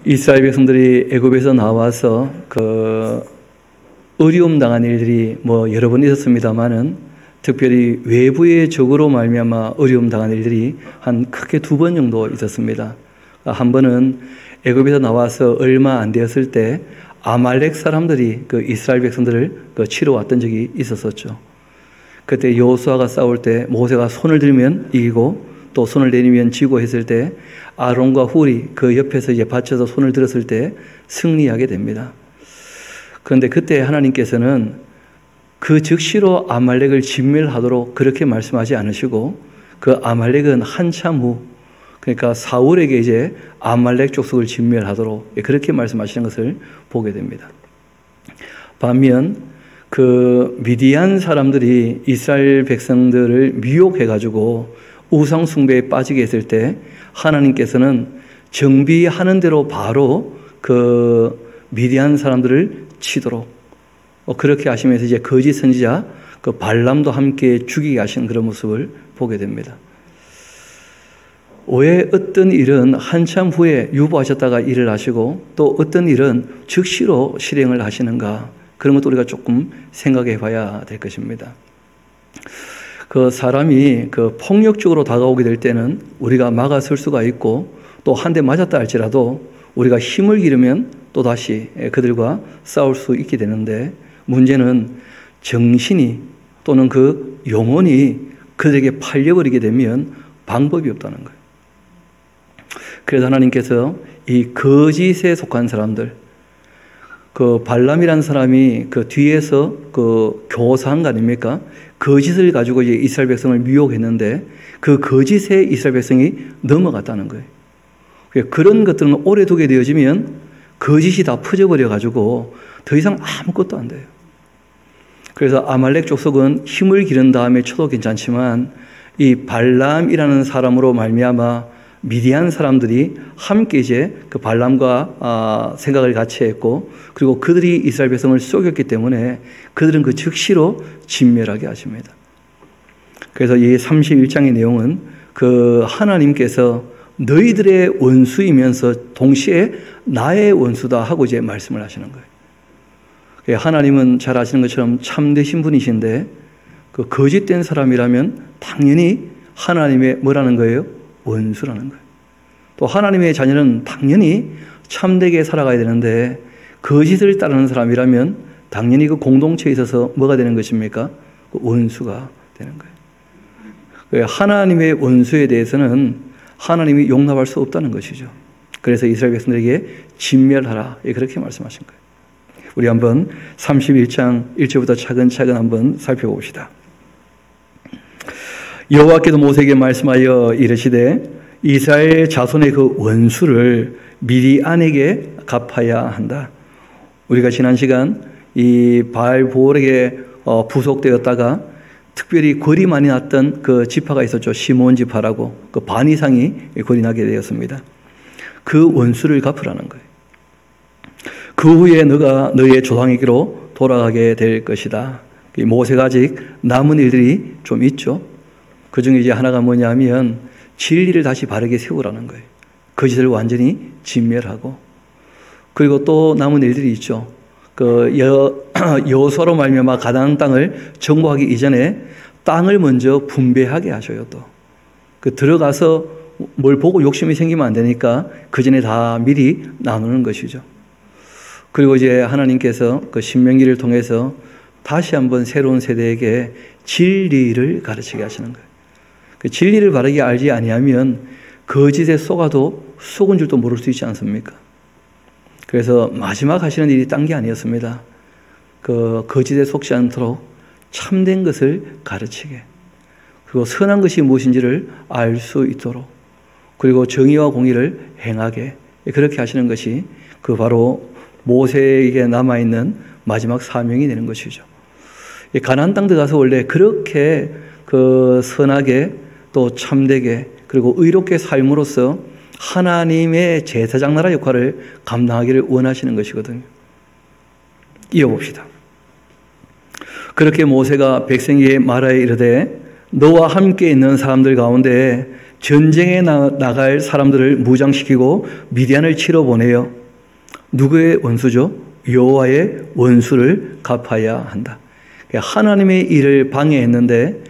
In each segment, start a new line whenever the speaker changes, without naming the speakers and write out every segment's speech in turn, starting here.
이스라엘 백성들이 애굽에서 나와서 어려움 당한 일들이 여러 번 있었습니다만은 특별히 외부의 적으로 말미암아 어려움 당한 일들이 한 크게 2번 정도 있었습니다. 한 번은 애굽에서 나와서 얼마 안 되었을 때 아말렉 사람들이 이스라엘 백성들을 치러 왔던 적이 있었었죠. 그때 여호수아가 싸울 때 모세가 손을 들면 이기고 또 손을 내리면 지고 했을 때 아론과 훌이 그 옆에서 이제 받쳐서 손을 들었을 때 승리하게 됩니다. 그런데 그때 하나님께서는 그 즉시로 아말렉을 진멸하도록 그렇게 말씀하지 않으시고 그 아말렉은 한참 후, 그러니까 사울에게 이제 아말렉 족속을 진멸하도록 그렇게 말씀하시는 것을 보게 됩니다. 반면 그 미디안 사람들이 이스라엘 백성들을 미혹해가지고 우상 숭배에 빠지게 했을 때 하나님께서는 정비하는 대로 바로 그 미디안 사람들을 치도록 그렇게 하시면서 이제 거짓 선지자 그 발람도 함께 죽이게 하시는 그런 모습을 보게 됩니다. 왜 어떤 일은 한참 후에 유보하셨다가 일을 하시고 또 어떤 일은 즉시로 실행을 하시는가, 그런 것도 우리가 조금 생각해 봐야 될 것입니다. 그 사람이 폭력적으로 다가오게 될 때는 우리가 막아설 수가 있고 또 한 대 맞았다 할지라도 우리가 힘을 기르면 또다시 그들과 싸울 수 있게 되는데, 문제는 정신이 또는 그 영혼이 그들에게 팔려버리게 되면 방법이 없다는 거예요. 그래서 하나님께서 이 거짓에 속한 사람들, 그 발람이라는 사람이 그 뒤에서 그 교사한 거 아닙니까? 거짓을 가지고 이제 이스라엘 백성을 미혹했는데 그 거짓에 이스라엘 백성이 넘어갔다는 거예요. 그런 것들은 오래 두게 되어지면 거짓이 다 퍼져버려 가지고 더 이상 아무것도 안 돼요. 그래서 아말렉 족속은 힘을 기른 다음에 쳐도 괜찮지만 이 발람이라는 사람으로 말미암아 미디안 사람들이 함께 이제 그 발람과 생각을 같이 했고, 그리고 그들이 이스라엘 백성을 속였기 때문에 그들은 그 즉시로 진멸하게 하십니다. 그래서 이 31장의 내용은 그 하나님께서 너희들의 원수이면서 동시에 나의 원수다 하고 이제 말씀을 하시는 거예요. 하나님은 잘 아시는 것처럼 참되신 분이신데 그 거짓된 사람이라면 당연히 하나님의 뭐라는 거예요? 원수라는 거예요. 또 하나님의 자녀는 당연히 참되게 살아가야 되는데 거짓을 따르는 사람이라면 당연히 그 공동체에 있어서 뭐가 되는 것입니까? 그 원수가 되는 거예요. 하나님의 원수에 대해서는 하나님이 용납할 수 없다는 것이죠. 그래서 이스라엘 백성들에게 진멸하라, 그렇게 말씀하신 거예요. 우리 한번 31장 1절부터 차근차근 한번 살펴봅시다. 여호와께서 모세에게 말씀하여 이르시되 이스라엘 자손의 그 원수를 미디안에게 갚아야 한다. 우리가 지난 시간 이 바알보올에게 부속되었다가 특별히 골이 많이 났던 그 지파가 있었죠. 시몬 지파라고 그 반 이상이 골이 나게 되었습니다. 그 원수를 갚으라는 거예요. 그 후에 너가 너의 조상에게로 돌아가게 될 것이다. 모세가 아직 남은 일들이 좀 있죠. 그 중에 이제 하나가 뭐냐면 진리를 다시 바르게 세우라는 거예요. 거짓을 완전히 진멸하고, 그리고 또 남은 일들이 있죠. 그 여호수아로 말미암아 가나안 땅을 정복하기 이전에 땅을 먼저 분배하게 하셔요. 또 그 들어가서 뭘 보고 욕심이 생기면 안 되니까 그 전에 다 미리 나누는 것이죠. 그리고 이제 하나님께서 그 신명기를 통해서 다시 한번 새로운 세대에게 진리를 가르치게 하시는 거예요. 그 진리를 바르게 알지 아니하면 거짓에 속아도 속은 줄도 모를 수 있지 않습니까? 그래서 마지막 하시는 일이 딴 게 아니었습니다. 그 거짓에 속지 않도록 참된 것을 가르치게, 그리고 선한 것이 무엇인지를 알 수 있도록, 그리고 정의와 공의를 행하게, 그렇게 하시는 것이 그 바로 모세에게 남아있는 마지막 사명이 되는 것이죠. 가나안 땅 들어가서 원래 그렇게 그 선하게 또 참되게 그리고 의롭게 삶으로써 하나님의 제사장 나라 역할을 감당하기를 원하시는 것이거든요. 이어봅시다. 그렇게 모세가 백성에게 말하여 이르되 너와 함께 있는 사람들 가운데 전쟁에 나갈 사람들을 무장시키고 미디안을 치러 보내요. 누구의 원수죠? 여호와의 원수를 갚아야 한다. 하나님의 일을 방해했는데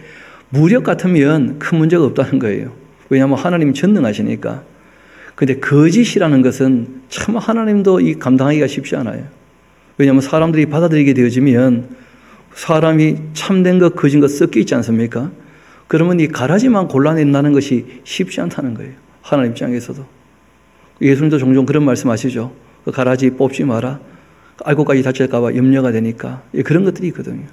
무력 같으면 큰 문제가 없다는 거예요. 왜냐하면 하나님 전능하시니까. 근데 거짓이라는 것은 참 하나님도 이 감당하기가 쉽지 않아요. 왜냐하면 사람들이 받아들이게 되어지면 사람이 참된 것, 거짓 것 섞여 있지 않습니까? 그러면 이 가라지만 골라낸다는 것이 쉽지 않다는 거예요. 하나님 입장에서도. 예수님도 종종 그런 말씀하시죠. 그 가라지 뽑지 마라. 알고까지 다칠까 봐 염려가 되니까. 그런 것들이 있거든요.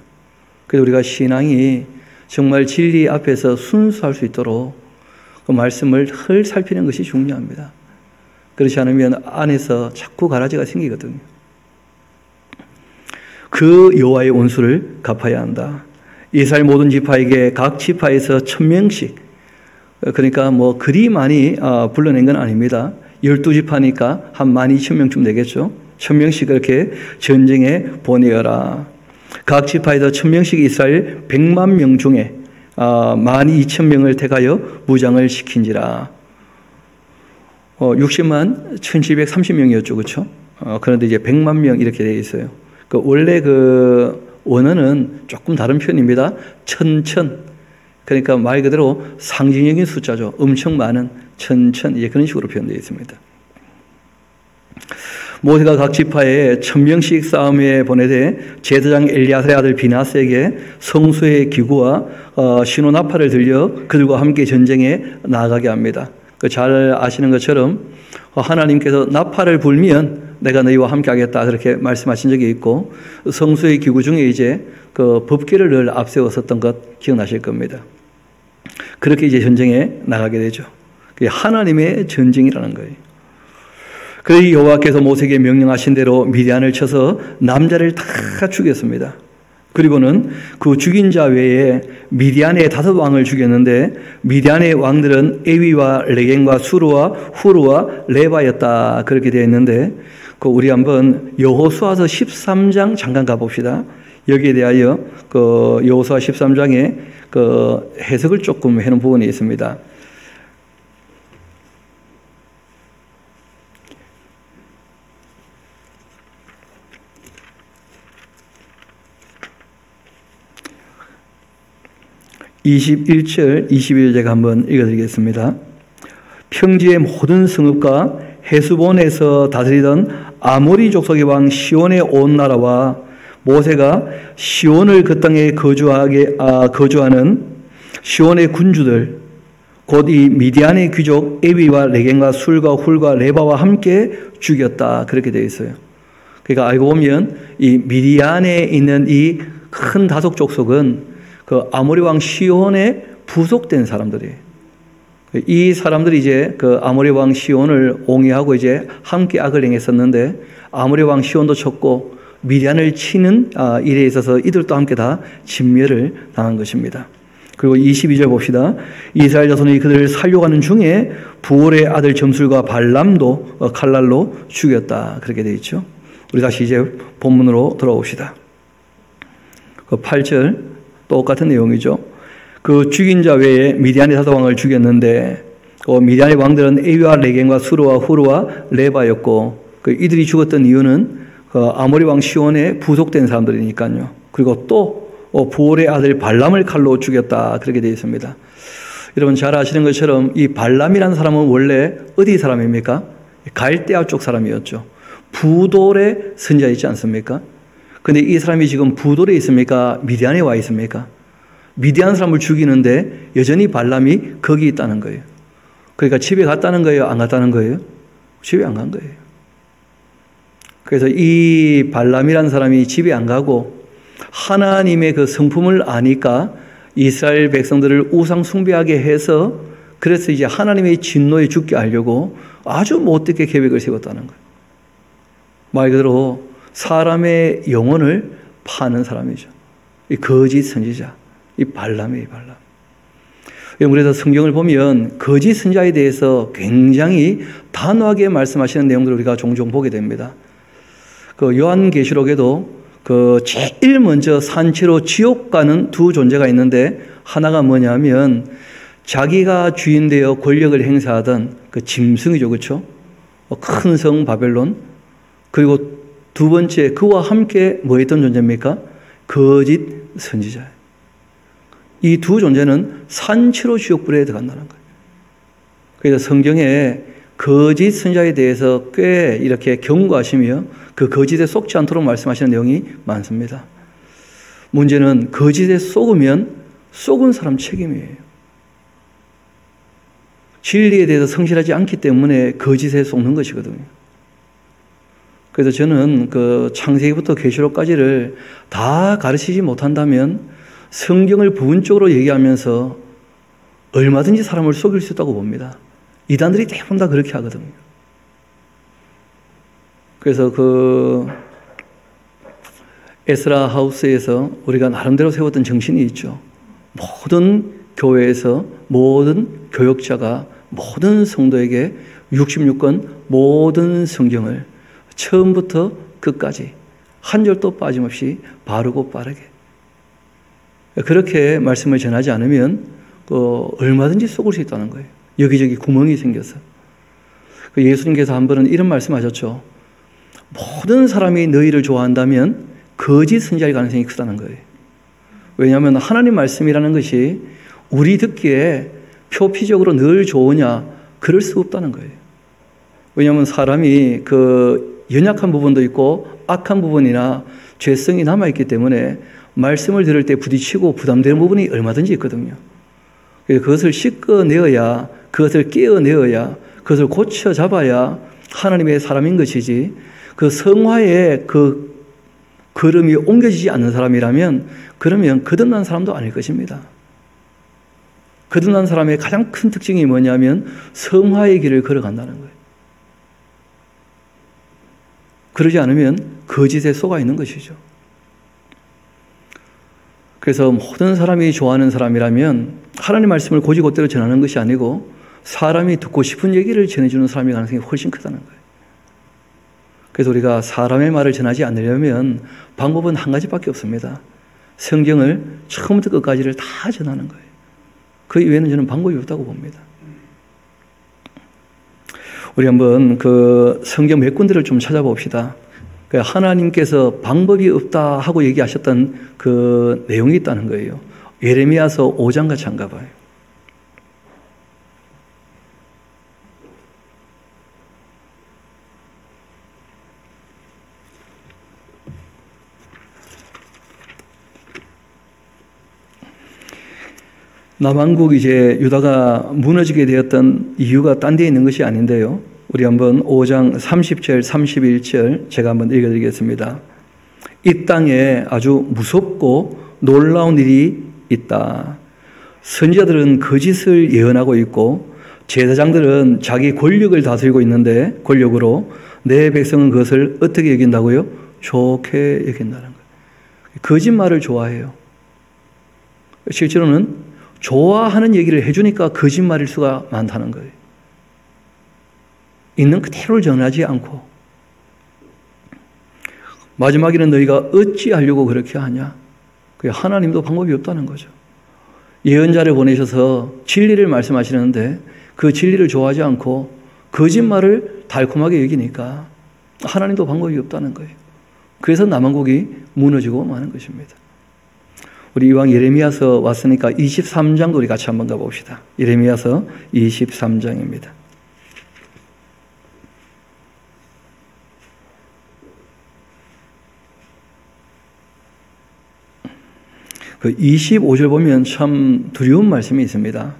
그래서 우리가 신앙이 정말 진리 앞에서 순수할 수 있도록 그 말씀을 헐 살피는 것이 중요합니다. 그렇지 않으면 안에서 자꾸 가라지가 생기거든요. 그 여호와의 원수를 갚아야 한다. 이스라엘 모든 지파에게 각 지파에서 1000명씩, 그러니까 뭐 그리 많이 불러낸 건 아닙니다. 12지파니까 한 12,000명쯤 되겠죠. 1000명씩 그렇게 전쟁에 보내어라. 각 지파에서 1000명씩 이스라엘 100만 명 중에 12,000명을 택하여 무장을 시킨지라. 60만 1730명이었죠. 그렇죠? 그런데 이제 100만 명 이렇게 되어 있어요. 원래 그 원어는 조금 다른 표현입니다. 천천. 그러니까 말 그대로 상징적인 숫자죠. 엄청 많은 천천. 이제 그런 식으로 표현되어 있습니다. 모세가 각 지파에 1000명씩 싸움에 보내되 제사장 엘리야사의 아들 비나스에게 성소의 기구와 신호나팔을 들려 그들과 함께 전쟁에 나아가게 합니다. 잘 아시는 것처럼 하나님께서 나팔을 불면 내가 너희와 함께 하겠다 그렇게 말씀하신 적이 있고, 성소의 기구 중에 이제 그 법궤를 늘 앞세웠었던 것 기억나실 겁니다. 그렇게 이제 전쟁에 나가게 되죠. 그게 하나님의 전쟁이라는 거예요. 그래서 여호와께서 모세에게 명령하신 대로 미디안을 쳐서 남자를 다 죽였습니다. 그리고는 그 죽인 자 외에 미디안의 5왕을 죽였는데 미디안의 왕들은 에위와 레겐과 수르와 후르와 레바였다 그렇게 되어 있는데, 우리 한번 여호수아서 13장 잠깐 가봅시다. 여기에 대하여 그 여호수아 13장에 그 해석을 조금 해놓은 부분이 있습니다. (21절) (22절) 제가 한번 읽어드리겠습니다. 평지의 모든 성읍과 헤스본에서 다스리던 아모리 족속의 왕 시온의 온 나라와 모세가 시온을 그 땅에 거주하는 시온의 군주들 곧 이 미디안의 귀족 에위와 레겐과 술과 훌과 레바와 함께 죽였다 그렇게 되어 있어요. 그러니까 알고 보면 이 미디안에 있는 이 큰 다섯 족속은 그 아모리 왕 시온에 부속된 사람들이에요. 이 사람들이 이제 그 아모리 왕 시온을 옹이하고 이제 함께 악을 행했었는데 아모리 왕 시온도 쳤고 미디안을 치는 일에 있어서 이들도 함께 다 진멸을 당한 것입니다. 그리고 22절 봅시다. 이스라엘 자손이 그들을 살려가는 중에 부올의 아들 점술과 발람도 칼날로 죽였다 그렇게 되어 있죠. 우리 다시 이제 본문으로 돌아옵시다. 그 8절 똑같은 내용이죠. 그 죽인 자 외에 미디안의 사도왕을 죽였는데 미디안의 왕들은 에위와 레겐과 수르와 후르와 레바였고 이들이 죽었던 이유는 아모리 왕 시온에 부속된 사람들이니까요. 그리고 또 부올의 아들 발람을 칼로 죽였다 그렇게 되어 있습니다. 여러분 잘 아시는 것처럼 이 발람이라는 사람은 원래 어디 사람입니까? 갈대아 쪽 사람이었죠. 부돌의 선지자이지 않습니까? 근데 이 사람이 지금 부돌에 있습니까? 미디안에 와 있습니까? 미디안 사람을 죽이는데 여전히 발람이 거기 있다는 거예요. 그러니까 집에 갔다는 거예요? 안 갔다는 거예요? 집에 안 간 거예요. 그래서 이 발람이라는 사람이 집에 안 가고 하나님의 그 성품을 아니까 이스라엘 백성들을 우상 숭배하게 해서 그래서 이제 하나님의 진노에 죽게 하려고 아주 못되게 계획을 세웠다는 거예요. 말 그대로 사람의 영혼을 파는 사람이죠. 이 거짓 선지자, 이 발람이에요, 발람. 그래서 성경을 보면 거짓 선지자에 대해서 굉장히 단호하게 말씀하시는 내용들을 우리가 종종 보게 됩니다. 그 요한계시록에도 그 제일 먼저 산채로 지옥 가는 두 존재가 있는데 하나가 뭐냐면 자기가 주인 되어 권력을 행사하던 그 짐승이죠. 그렇죠? 큰 성 바벨론. 그리고 두 번째, 그와 함께 뭐 했던 존재입니까? 거짓 선지자. 이 두 존재는 산치로 지옥불에 들어간다는 거예요. 그래서 성경에 거짓 선지자에 대해서 꽤 이렇게 경고하시며 그 거짓에 속지 않도록 말씀하시는 내용이 많습니다. 문제는 거짓에 속으면 속은 사람 책임이에요. 진리에 대해서 성실하지 않기 때문에 거짓에 속는 것이거든요. 그래서 저는 그 창세기부터 계시록까지를 다 가르치지 못한다면 성경을 부분적으로 얘기하면서 얼마든지 사람을 속일 수 있다고 봅니다. 이단들이 대부분 다 그렇게 하거든요. 그래서 그 에스라 하우스에서 우리가 나름대로 세웠던 정신이 있죠. 모든 교회에서 모든 교역자가 모든 성도에게 66권 모든 성경을 처음부터 끝까지 한 절도 빠짐없이 바르고 빠르게 그렇게 말씀을 전하지 않으면 얼마든지 속을 수 있다는 거예요. 여기저기 구멍이 생겨서. 예수님께서 한 번은 이런 말씀하셨죠. 모든 사람이 너희를 좋아한다면 거짓 선지자일 가능성이 크다는 거예요. 왜냐하면 하나님 말씀이라는 것이 우리 듣기에 표피적으로 늘 좋으냐? 그럴 수 없다는 거예요. 왜냐하면 사람이 그 연약한 부분도 있고 악한 부분이나 죄성이 남아있기 때문에 말씀을 들을 때 부딪히고 부담되는 부분이 얼마든지 있거든요. 그래서 그것을 씻어내어야, 그것을 깨어내어야, 그것을 고쳐 잡아야 하나님의 사람인 것이지, 그 성화의 그 걸음이 옮겨지지 않는 사람이라면 그러면 거듭난 사람도 아닐 것입니다. 거듭난 사람의 가장 큰 특징이 뭐냐면 성화의 길을 걸어간다는 거예요. 그러지 않으면 거짓에 속아 있는 것이죠. 그래서 모든 사람이 좋아하는 사람이라면 하나님 말씀을 곧이곧대로 전하는 것이 아니고 사람이 듣고 싶은 얘기를 전해주는 사람의 가능성이 훨씬 크다는 거예요. 그래서 우리가 사람의 말을 전하지 않으려면 방법은 한 가지밖에 없습니다. 성경을 처음부터 끝까지를 다 전하는 거예요. 그 이외에는 저는 방법이 없다고 봅니다. 우리 한번 그 성경 몇 군데를 좀 찾아봅시다. 하나님께서 방법이 없다 하고 얘기하셨던 그 내용이 있다는 거예요. 예레미야서 5장 같이 한가 봐요. 남왕국 이제 유다가 무너지게 되었던 이유가 딴 데에 있는 것이 아닌데요. 우리 한번 5장 30절, 31절 제가 한번 읽어드리겠습니다. 이 땅에 아주 무섭고 놀라운 일이 있다. 선지자들은 거짓을 예언하고 있고 제사장들은 자기 권력을 다스리고 있는데 권력으로 내 백성은 그것을 어떻게 여긴다고요? 좋게 여긴다는 거예요. 거짓말을 좋아해요. 실제로는 좋아하는 얘기를 해주니까 거짓말일 수가 많다는 거예요. 있는 그대로를 전하지 않고 마지막에는 너희가 어찌하려고 그렇게 하냐? 하나님도 방법이 없다는 거죠. 예언자를 보내셔서 진리를 말씀하시는데 그 진리를 좋아하지 않고 거짓말을 달콤하게 여기니까 하나님도 방법이 없다는 거예요. 그래서 남왕국이 무너지고 마는 것입니다. 우리 이왕 예레미야서 왔으니까 23장도 우리 같이 한번 가봅시다. 예레미야서 23장입니다. 그 25절 보면 참 두려운 말씀이 있습니다.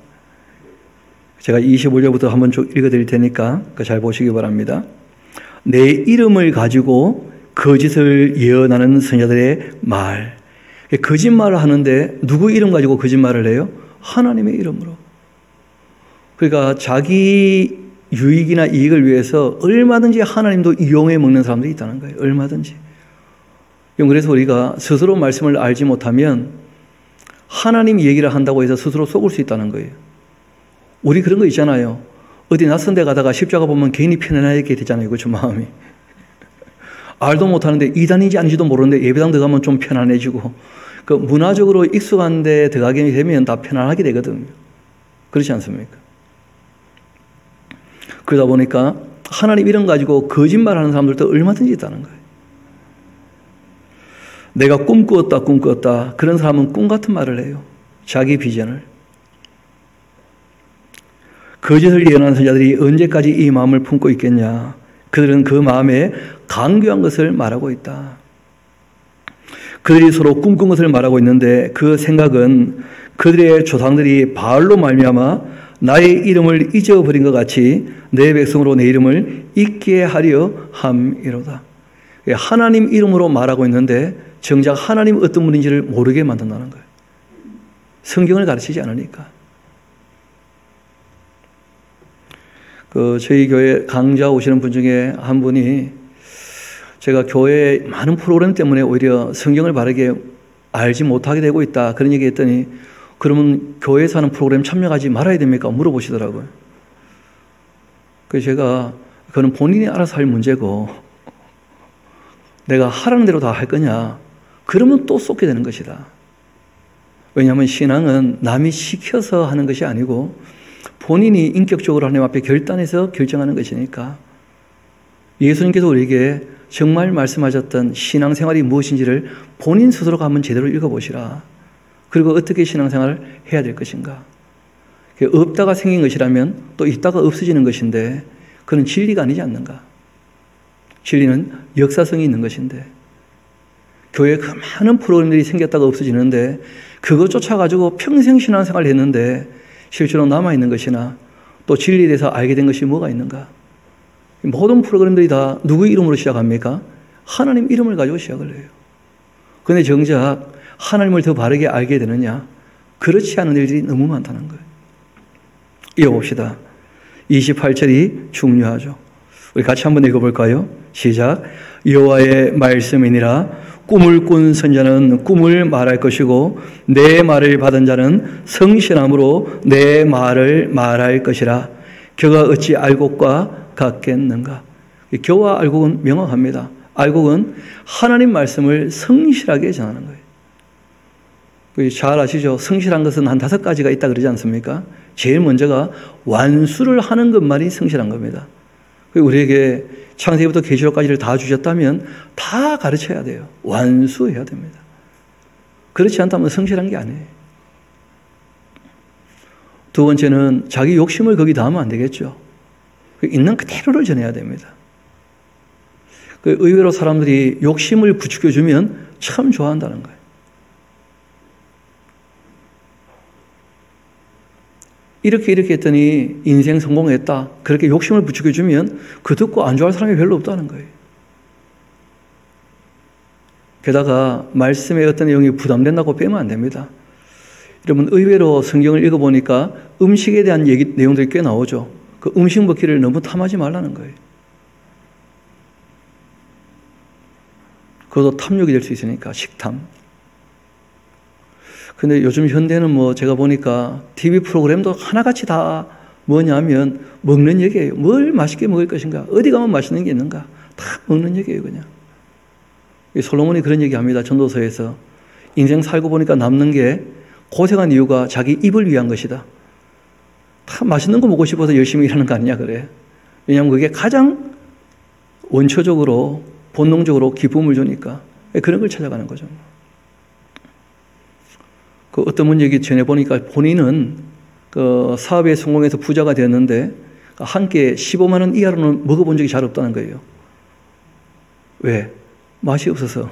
제가 25절부터 한번 쭉 읽어드릴 테니까 잘 보시기 바랍니다. 내 이름을 가지고 거짓을 예언하는 선지자들의 말. 거짓말을 하는데 누구 이름 가지고 거짓말을 해요? 하나님의 이름으로. 그러니까 자기 유익이나 이익을 위해서 얼마든지 하나님도 이용해 먹는 사람들이 있다는 거예요. 얼마든지. 그래서 우리가 스스로 말씀을 알지 못하면 하나님 얘기를 한다고 해서 스스로 속을 수 있다는 거예요. 우리 그런 거 있잖아요. 어디 낯선 데 가다가 십자가 보면 괜히 편안하게 되잖아요. 그렇죠? 마음이. 알도 못하는데 이단인지 아닌지도 모르는데 예배당 들어가면 좀 편안해지고 그 문화적으로 익숙한 데 들어가게 되면 다 편안하게 되거든요. 그렇지 않습니까? 그러다 보니까 하나님 이름 가지고 거짓말하는 사람들도 얼마든지 있다는 거예요. 내가 꿈꾸었다. 그런 사람은 꿈 같은 말을 해요. 자기 비전을. 거짓을 예언하는 선자들이 언제까지 이 마음을 품고 있겠냐. 그들은 그 마음에 강교한 것을 말하고 있다. 그들이 서로 꿈꾼 것을 말하고 있는데 그 생각은 그들의 조상들이 바알로 말미암아 나의 이름을 잊어버린 것 같이 내 백성으로 내 이름을 잊게 하려 함이로다. 하나님 이름으로 말하고 있는데 정작 하나님 어떤 분인지를 모르게 만든다는 거예요. 성경을 가르치지 않으니까. 저희 교회 강좌 오시는 분 중에 한 분이 제가 교회의 많은 프로그램 때문에 오히려 성경을 바르게 알지 못하게 되고 있다. 그런 얘기 했더니 그러면 교회에서 하는 프로그램 참여하지 말아야 됩니까? 물어보시더라고요. 그래서 제가 그건 본인이 알아서 할 문제고 내가 하라는 대로 다 할 거냐? 그러면 또 쏟게 되는 것이다. 왜냐하면 신앙은 남이 시켜서 하는 것이 아니고 본인이 인격적으로 하나님 앞에 결단해서 결정하는 것이니까 예수님께서 우리에게 정말 말씀하셨던 신앙생활이 무엇인지를 본인 스스로가 한번 제대로 읽어보시라. 그리고 어떻게 신앙생활을 해야 될 것인가. 없다가 생긴 것이라면 또 있다가 없어지는 것인데 그건 진리가 아니지 않는가. 진리는 역사성이 있는 것인데 교회에 그 많은 프로그램들이 생겼다가 없어지는데 그거 쫓아가지고 평생 신앙생활을 했는데 실제로 남아있는 것이나 또 진리에 대해서 알게 된 것이 뭐가 있는가. 모든 프로그램들이 다 누구 이름으로 시작합니까? 하나님 이름을 가지고 시작을 해요. 그런데 정작 하나님을 더 바르게 알게 되느냐? 그렇지 않은 일들이 너무 많다는 거예요. 이어봅시다. 28절이 중요하죠. 우리 같이 한번 읽어볼까요? 시작. 여호와의 말씀이니라. 꿈을 꾼 선자는 꿈을 말할 것이고 내 말을 받은 자는 성실함으로 내 말을 말할 것이라. 겨가 어찌 알곡과 같겠는가. 겨와 알곡은 명확합니다. 알곡은 하나님 말씀을 성실하게 전하는 거예요. 잘 아시죠? 성실한 것은 한 5가지가 있다 그러지 않습니까? 제일 먼저가 완수를 하는 것만이 성실한 겁니다. 우리에게 창세기부터 계시록까지를 다 주셨다면 다 가르쳐야 돼요. 완수해야 됩니다. 그렇지 않다면 성실한 게 아니에요. 두 번째는 자기 욕심을 거기다 하면 안 되겠죠. 있는 그대로를 전해야 됩니다. 의외로 사람들이 욕심을 부추겨주면 참 좋아한다는 거예요. 이렇게 했더니 인생 성공했다. 그렇게 욕심을 부추겨주면 그 듣고 안 좋아할 사람이 별로 없다는 거예요. 게다가 말씀의 어떤 내용이 부담된다고 빼면 안 됩니다. 여러분 의외로 성경을 읽어보니까 음식에 대한 내용들이 꽤 나오죠. 그 음식 먹기를 너무 탐하지 말라는 거예요. 그것도 탐욕이 될 수 있으니까 식탐. 근데 요즘 현대는 제가 보니까 TV 프로그램도 하나같이 다 뭐냐면 먹는 얘기예요. 뭘 맛있게 먹을 것인가? 어디 가면 맛있는 게 있는가? 다 먹는 얘기예요, 그냥. 솔로몬이 그런 얘기 합니다. 전도서에서. 인생 살고 보니까 남는 게 고생한 이유가 자기 입을 위한 것이다. 다 맛있는 거 먹고 싶어서 열심히 일하는 거 아니냐, 그래. 왜냐하면 그게 가장 원초적으로, 본능적으로 기쁨을 주니까. 그런 걸 찾아가는 거죠. 어떤 분 얘기 전해보니까 본인은 사업에 성공해서 부자가 되었는데 한 끼에 15만 원 이하로는 먹어본 적이 잘 없다는 거예요. 왜? 맛이 없어서.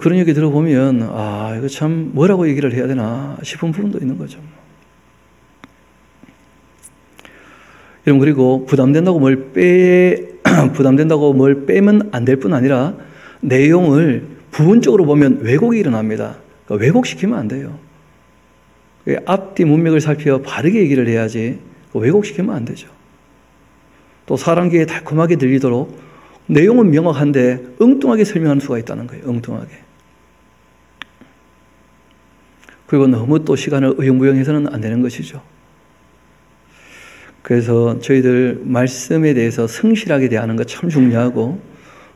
그런 얘기 들어보면 이거 참 뭐라고 얘기를 해야 되나 싶은 부분도 있는 거죠. 여러분 그리고 부담된다고 뭘 빼면 안 될 뿐 아니라 내용을 부분적으로 보면 왜곡이 일어납니다. 그러니까 왜곡시키면 안 돼요. 앞뒤 문맥을 살펴 바르게 얘기를 해야지 왜곡시키면 안 되죠. 또 사람 귀에 달콤하게 들리도록 내용은 명확한데 엉뚱하게 설명하는 수가 있다는 거예요. 엉뚱하게. 그리고 너무 또 시간을 어영부영해서는 안 되는 것이죠. 그래서 저희들 말씀에 대해서 성실하게 대하는 것 참 중요하고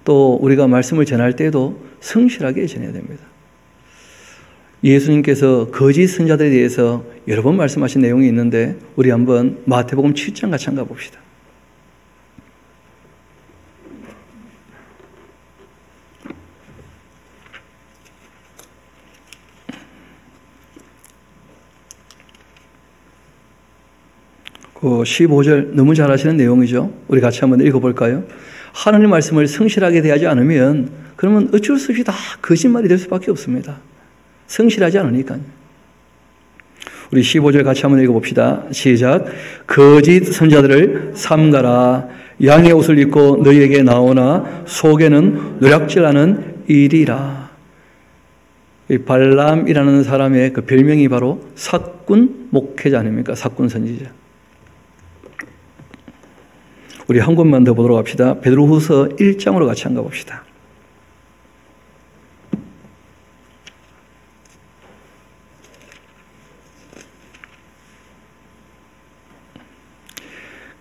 또 우리가 말씀을 전할 때도 성실하게 전해야 됩니다. 예수님께서 거짓 선지자들에 대해서 여러 번 말씀하신 내용이 있는데 우리 한번 마태복음 7장 같이 한번 가봅시다. 그 15절 너무 잘 아시는 내용이죠. 우리 같이 한번 읽어볼까요? 하나님 말씀을 성실하게 대하지 않으면 그러면 어쩔 수 없이 다 거짓말이 될 수밖에 없습니다. 성실하지 않으니까요. 우리 15절 같이 한번 읽어봅시다. 시작. 거짓 선지자들을 삼가라. 양의 옷을 입고 너희에게 나오나 속에는 노략질하는 일이라. 이 발람이라는 사람의 그 별명이 바로 사꾼 목회자 아닙니까? 사꾼 선지자. 우리 한 권만 더 보도록 합시다. 베드로후서 1장으로 같이 한번 가봅시다.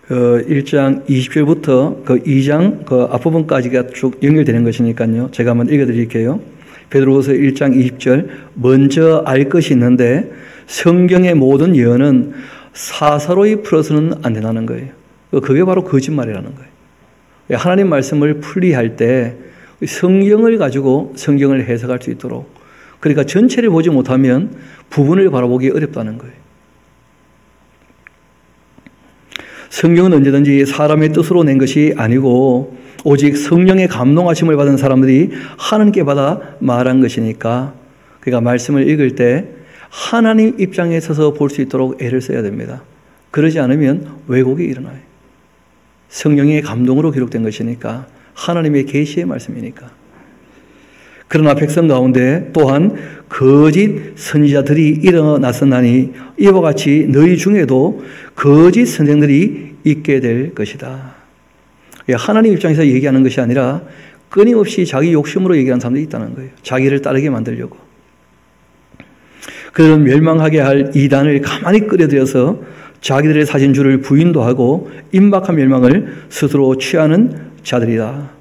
그 1장 20절부터 그 2장 그 앞부분까지가 쭉 연결되는 것이니까요. 제가 한번 읽어드릴게요. 베드로후서 1장 20절. 먼저 알 것이 있는데 성경의 모든 예언은 사사로이 풀어서는 안 된다는 거예요. 그게 바로 거짓말이라는 거예요. 하나님 말씀을 풀이할 때 성경을 가지고 성경을 해석할 수 있도록, 그러니까 전체를 보지 못하면 부분을 바라보기 어렵다는 거예요. 성경은 언제든지 사람의 뜻으로 낸 것이 아니고 오직 성령의 감동하심을 받은 사람들이 하나님께 받아 말한 것이니까, 그러니까 말씀을 읽을 때 하나님 입장에 서서 볼 수 있도록 애를 써야 됩니다. 그러지 않으면 왜곡이 일어나요. 성령의 감동으로 기록된 것이니까, 하나님의 계시의 말씀이니까. 그러나 백성 가운데 또한 거짓 선지자들이 일어났으나니 이와 같이 너희 중에도 거짓 선생들이 있게 될 것이다. 하나님 입장에서 얘기하는 것이 아니라 끊임없이 자기 욕심으로 얘기하는 사람들이 있다는 거예요. 자기를 따르게 만들려고. 그들은 멸망하게 할 이단을 가만히 끌어들여서 자기들의 사신주를 부인도 하고 임박한 멸망을 스스로 취하는 자들이다.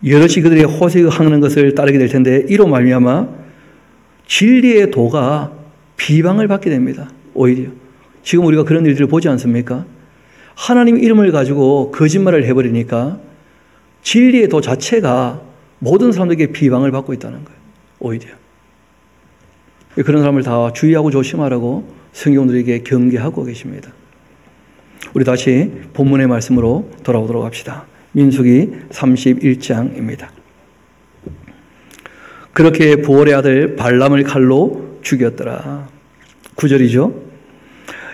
여럿이 그들의 호색하는 것을 따르게 될 텐데 이로 말미암아 진리의 도가 비방을 받게 됩니다. 오히려 지금 우리가 그런 일들을 보지 않습니까? 하나님 이름을 가지고 거짓말을 해버리니까 진리의 도 자체가 모든 사람들에게 비방을 받고 있다는 거예요. 오히려 그런 사람을 다 주의하고 조심하라고 성경들에게 경계하고 계십니다. 우리 다시 본문의 말씀으로 돌아오도록 합시다. 민수기 31장입니다. 그렇게 부올의 아들 발람을 칼로 죽였더라. 9절이죠.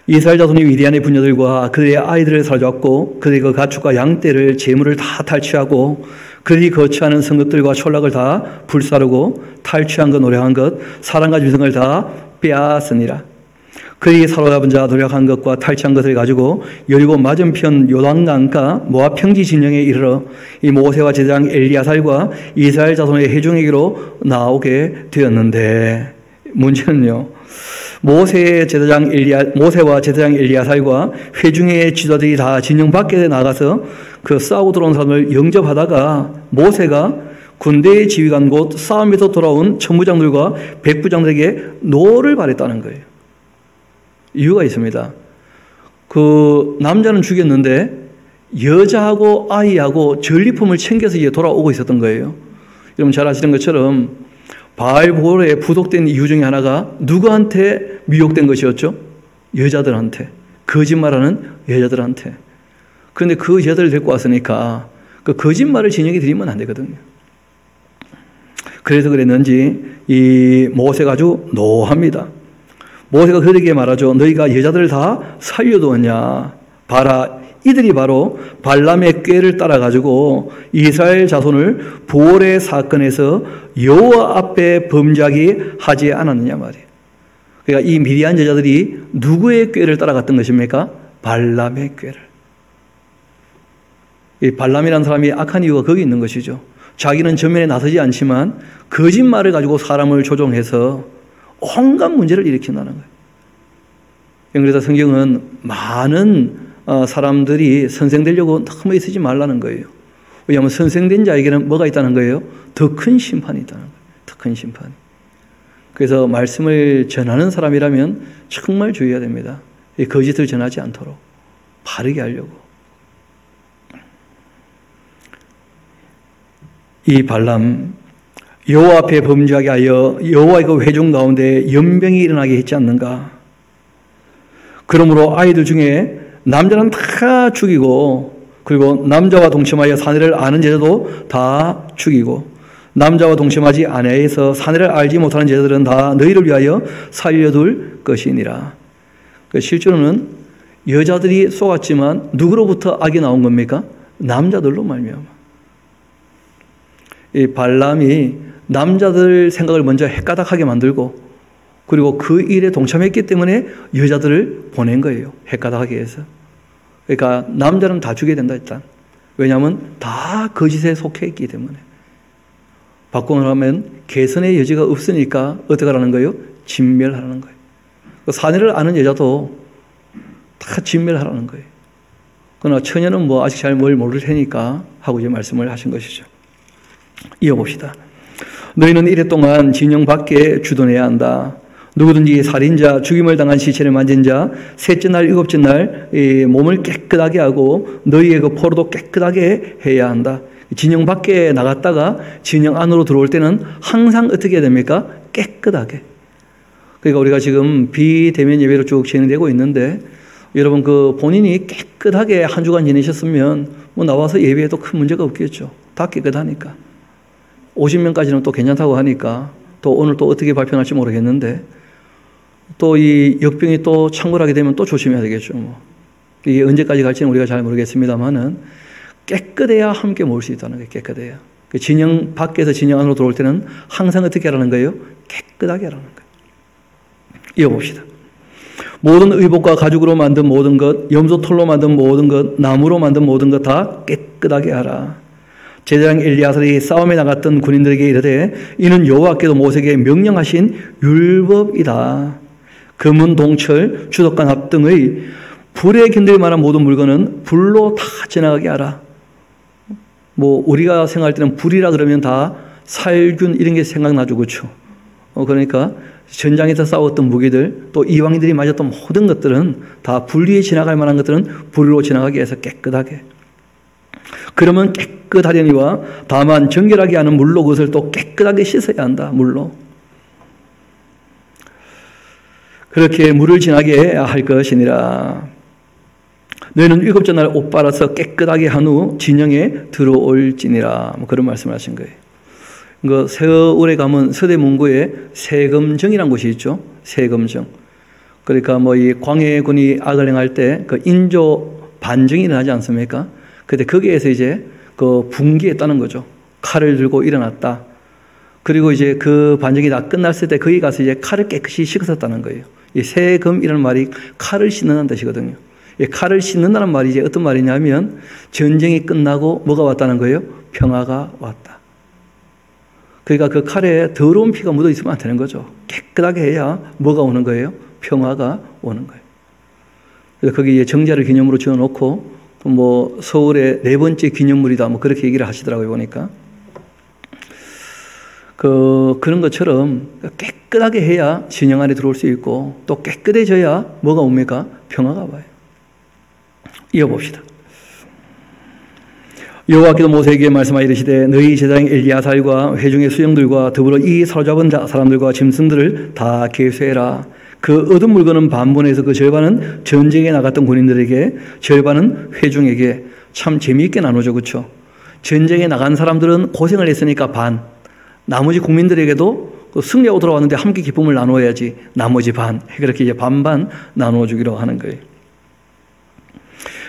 이스라엘 자손이 미디안의 부녀들과 그들의 아이들을 사로잡고 그들의 그 가축과 양떼를 재물을 다 탈취하고 그들이 거처하는 성읍들과 촌락을 다 불사르고 탈취한 것 노력한 것 사람과 짐승을 다 빼앗으니라. 그들이 사로잡은 자 노력한 것과 탈취한 것을 가지고 여리고 맞은편 요단강가 모압 평지 진영에 이르러 이 모세와 제사장 엘리야살과 이스라엘 자손의 회중에게로 나오게 되었는데, 문제는요, 모세와 제사장 엘리야살과 회중의 지도자들이 다 진영 밖에 나가서 그 싸우고 들어온 사람을 영접하다가 모세가 군대의 지휘관 곧 싸움에서 돌아온 천부장들과 백부장들에게 노를 바랬다는 거예요. 이유가 있습니다. 그 남자는 죽였는데 여자하고 아이하고 전리품을 챙겨서 이제 돌아오고 있었던 거예요. 여러분 잘 아시는 것처럼 바알볼에 부속된 이유 중에 하나가 누구한테 미혹된 것이었죠? 여자들한테. 거짓말하는 여자들한테. 그런데 그 여자들을 데리고 왔으니까 그 거짓말을 진영에 드리면 안 되거든요. 그래서 그랬는지 이 모세가 아주 노합니다. 모세가 그들에게 말하죠. 너희가 여자들을 다 살려두었냐. 봐라, 이들이 바로 발람의 꾀를 따라가지고 이스라엘 자손을 부올의 사건에서 여호와 앞에 범죄하게 하지 않았느냐 말이에요. 그러니까 이 미디안 여자들이 누구의 꾀를 따라갔던 것입니까? 발람의 꾀를. 이 발람이라는 사람이 악한 이유가 거기 있는 것이죠. 자기는 전면에 나서지 않지만 거짓말을 가지고 사람을 조종해서 온갖 문제를 일으킨다는 거예요. 그래서 성경은 많은 사람들이 선생되려고 너무 애쓰지 말라는 거예요. 왜냐하면 선생된 자에게는 뭐가 있다는 거예요? 더 큰 심판이 있다는 거예요. 더 큰 심판. 그래서 말씀을 전하는 사람이라면 정말 주의해야 됩니다. 이 거짓을 전하지 않도록 바르게 하려고. 이 발람, 여호와 앞에 범죄하게 하여 여호와의 그 회중 가운데 연병이 일어나게 했지 않는가. 그러므로 아이들 중에 남자는 다 죽이고, 그리고 남자와 동침하여 사내를 아는 제자도 다 죽이고, 남자와 동침하지 아니하여서 사내를 알지 못하는 제자들은 다 너희를 위하여 살려둘 것이니라. 실제로는 여자들이 속았지만 누구로부터 악이 나온 겁니까? 남자들로 말미암아. 이 발람이 남자들 생각을 먼저 헷가닥하게 만들고, 그리고 그 일에 동참했기 때문에 여자들을 보낸 거예요. 헷가닥하게 해서. 그러니까 남자는 다 죽여야 된다 일단. 왜냐하면 다 거짓에 속해 있기 때문에. 바꾸면 개선의 여지가 없으니까 어떻게 하라는 거예요? 진멸하라는 거예요. 사내를 아는 여자도 다 진멸하라는 거예요. 그러나 처녀는 뭐 아직 잘 뭘 모를 테니까 하고 이제 말씀을 하신 것이죠. 이어봅시다. 너희는 이래 동안 진영 밖에 주둔해야 한다. 누구든지 살인자, 죽임을 당한 시체를 만진 자, 셋째 날, 일곱째 날 몸을 깨끗하게 하고 너희의 그 포로도 깨끗하게 해야 한다. 진영 밖에 나갔다가 진영 안으로 들어올 때는 항상 어떻게 해야 됩니까? 깨끗하게. 그러니까 우리가 지금 비대면 예배로 쭉 진행되고 있는데, 여러분 그 본인이 깨끗하게 한 주간 지내셨으면 뭐 나와서 예배에도 큰 문제가 없겠죠. 다 깨끗하니까. 50명까지는 또 괜찮다고 하니까 또 오늘 또 어떻게 발표할지 모르겠는데, 또 이 역병이 또 창궐하게 되면 또 조심해야 되겠죠. 뭐. 이게 언제까지 갈지는 우리가 잘 모르겠습니다만은 깨끗해야 함께 모을 수 있다는 거예요. 깨끗해야. 진영 밖에서 진영 안으로 들어올 때는 항상 어떻게 하라는 거예요? 깨끗하게 하라는 거예요. 이어봅시다. 모든 의복과 가죽으로 만든 모든 것, 염소 털로 만든 모든 것, 나무로 만든 모든 것 다 깨끗하게 하라. 제사장 엘리야살이 싸움에 나갔던 군인들에게 이르되 이는 여호와께도 모세에게 명령하신 율법이다. 금은 동철, 주석과 납 등의 불에 견딜 만한 모든 물건은 불로 다 지나가게 하라. 뭐 우리가 생각할 때는 불이라 그러면 다 살균 이런 게 생각나죠, 그렇죠? 그러니까 전장에서 싸웠던 무기들, 또 이방인들이 맞았던 모든 것들은 다 불 위에 지나갈 만한 것들은 불로 지나가게 해서 깨끗하게. 그러면 깨끗하려니와 다만 정결하게 하는 물로 그것을 또 깨끗하게 씻어야 한다. 물로. 그렇게 물을 지나게 할 것이니라. 너희는 일곱째 날 옷 빨아서 깨끗하게 한 후 진영에 들어올지니라. 뭐 그런 말씀을 하신 거예요. 그 서울에 가면 서대문구에 세검정이라는 곳이 있죠. 세검정. 그러니까 뭐 이 광해군이 악을 행할 때 그 인조 반정이 일어나지 않습니까? 근데 거기에서 이제 그 분기했다는 거죠. 칼을 들고 일어났다. 그리고 이제 그 반정이 다 끝났을 때 거기 가서 이제 칼을 깨끗이 씻었다는 거예요. 이 세검이라는 말이 칼을 씻는다는 뜻이거든요. 이 칼을 씻는다는 말이 이제 어떤 말이냐면 전쟁이 끝나고 뭐가 왔다는 거예요? 평화가 왔다. 그러니까 그 칼에 더러운 피가 묻어 있으면 안 되는 거죠. 깨끗하게 해야 뭐가 오는 거예요? 평화가 오는 거예요. 그래서 거기 이제 정자를 기념으로 지어놓고 뭐 서울의 4번째 기념물이다 뭐 그렇게 얘기를 하시더라고요. 보니까 그런 것처럼 깨끗하게 해야 진영 안에 들어올 수 있고 또 깨끗해져야 뭐가 옵니까? 평화가 와요. 이어봅시다. 여호와께서 모세에게 말씀하여 이르시되 너희 제사장 엘리야살과 회중의 수령들과 더불어 이 사로잡은 사람들과 짐승들을 다 계수해라. 그 얻은 물건은 반분해서 그 절반은 전쟁에 나갔던 군인들에게, 절반은 회중에게. 참 재미있게 나누죠, 그렇죠? 전쟁에 나간 사람들은 고생을 했으니까 반, 나머지 국민들에게도 승리하고 돌아왔는데 함께 기쁨을 나눠야지 나머지 반, 그렇게 이제 반반 나눠주기로 하는 거예요.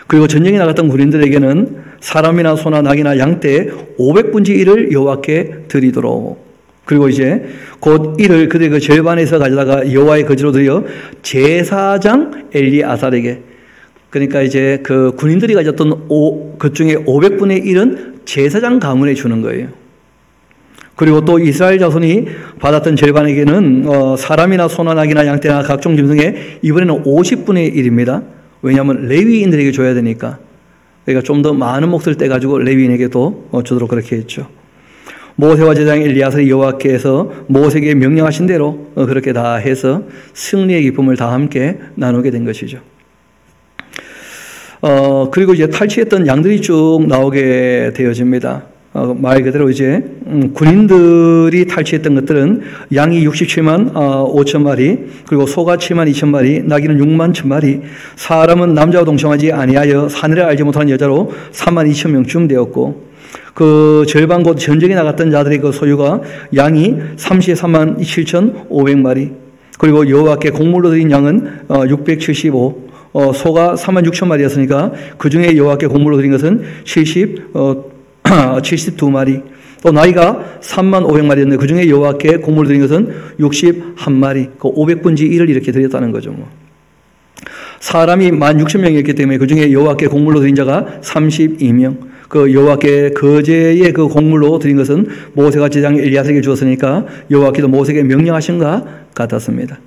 그리고 전쟁에 나갔던 군인들에게는 사람이나 소나 낙이나 양떼 500분의 1을 여호와께 드리도록. 그리고 이제 곧 이를 그들의 그 절반에서 가져다가 여호와의 거지로 드려 제사장 엘리아살에게. 그러니까 이제 그 군인들이 가졌던 그 중에 500분의 1은 제사장 가문에 주는 거예요. 그리고 또 이스라엘 자손이 받았던 절반에게는 사람이나 소나 낙이나 양떼나 각종 짐승의 이번에는 50분의 1입니다. 왜냐하면 레위인들에게 줘야 되니까. 그러니까 좀 더 많은 몫을 떼가지고 레위인에게도 주도록 그렇게 했죠. 모세와 제사장 엘리야살이 여호와께서 모세에게 명령하신 대로 그렇게 다 해서 승리의 기쁨을 다 함께 나누게 된 것이죠. 그리고 이제 탈취했던 양들이 쭉 나오게 되어집니다. 말 그대로 이제 군인들이 탈취했던 것들은 양이 67만 5천 마리, 그리고 소가 7만 2천 마리, 나귀는 6만 1천 마리, 사람은 남자와 동침하지 아니하여 사내를 알지 못하는 여자로 3만 2천 명쯤 되었고, 그 절반 곧 전쟁에 나갔던 자들의 그 소유가 양이 33만 7천 5백마리, 그리고 여호와께 곡물로 드린 양은 675, 소가 3만 6천 마리였으니까 그 중에 여호와께 곡물로 드린 것은 72마리, 또 나이가 3만 500마리였는데 그 중에 여호와께 곡물을 드린 것은 61마리, 그 500분지 1을 이렇게 드렸다는 거죠. 사람이 16,000명이었기 때문에 그 중에 여호와께 곡물로 드린 자가 32명, 그 여호와께 거제의 그 곡물로 드린 것은 모세가 제사장 엘리야살에게 주었으니까 여호와께도 모세에게 명령하신 것 같았습니다.